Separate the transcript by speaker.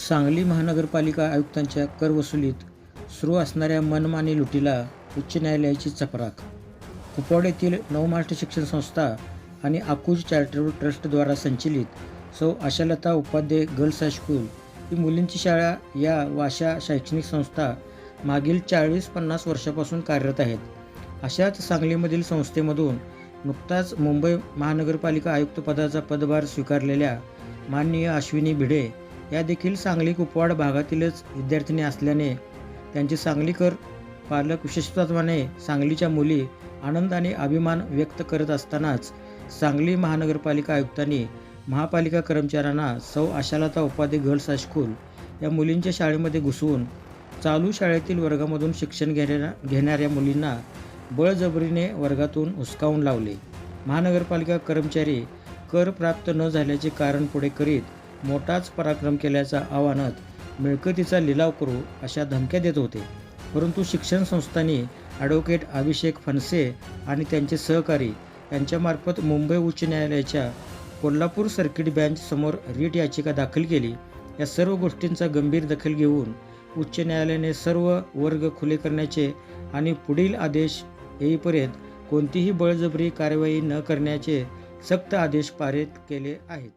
Speaker 1: सांगली महानगरपालिका आयुक्तांच्या कर वसुलीत सुरू असणाऱ्या मनमानी लुटीला उच्च न्यायालयाची चपराक. कुपवाड येथील नवमहाराष्ट्र शिक्षण संस्था आणि आकुज चॅरिटेबल ट्रस्टद्वारा संचलित सौ आशालता उपाध्याय गर्ल्स हायस्कूल ही मुलींची शाळा या अशा शैक्षणिक संस्था मागील 40-50 वर्षापासून कार्यरत आहेत. अशाच सांगलीमधील संस्थेमधून नुकताच मुंबई महानगरपालिका आयुक्तपदाचा पदभार स्वीकारलेल्या माननीय अश्विनी भिडे या देखील सांगली कुपवाड भागातीलच विद्यार्थिनी असल्याने त्यांचे सांगलीकर पालक विशेषत्वाने सांगलीच्या मुली आनंद आणि अभिमान व्यक्त करत असतानाच सांगली महानगरपालिका आयुक्तांनी महापालिका कर्मचाऱ्यांना सौ आशालता उपाध्याय गर्ल्स हायस्कूल या मुलींच्या शाळेमध्ये घुसवून चालू शाळेतील वर्गामधून शिक्षण घेणाऱ्या मुलींना बळजबरीने वर्गातून हुसकावून लावले. महानगरपालिका कर्मचारी कर प्राप्त न झाल्याचे कारण पुढे करीत मोठाच पराक्रम केल्याचा आव्हानात मिळकतीचा लिलाव करू अशा धमक्या देत होते. परंतु शिक्षण संस्थांनी ॲडव्होकेट अभिषेक फणसे आणि त्यांचे सहकारी यांच्यामार्फत मुंबई उच्च न्यायालयाच्या कोल्हापूर सर्किट बेंच समोर रीट याचिका दाखल केली. या सर्व गोष्टींचा गंभीर दखल घेऊन उच्च न्यायालयाने सर्व वर्ग खुले करण्याचे आणि पुढील आदेश येईपर्यंत कोणतीही बळजबरी कारवाई न करण्याचे सक्त आदेश पारित केले आहेत.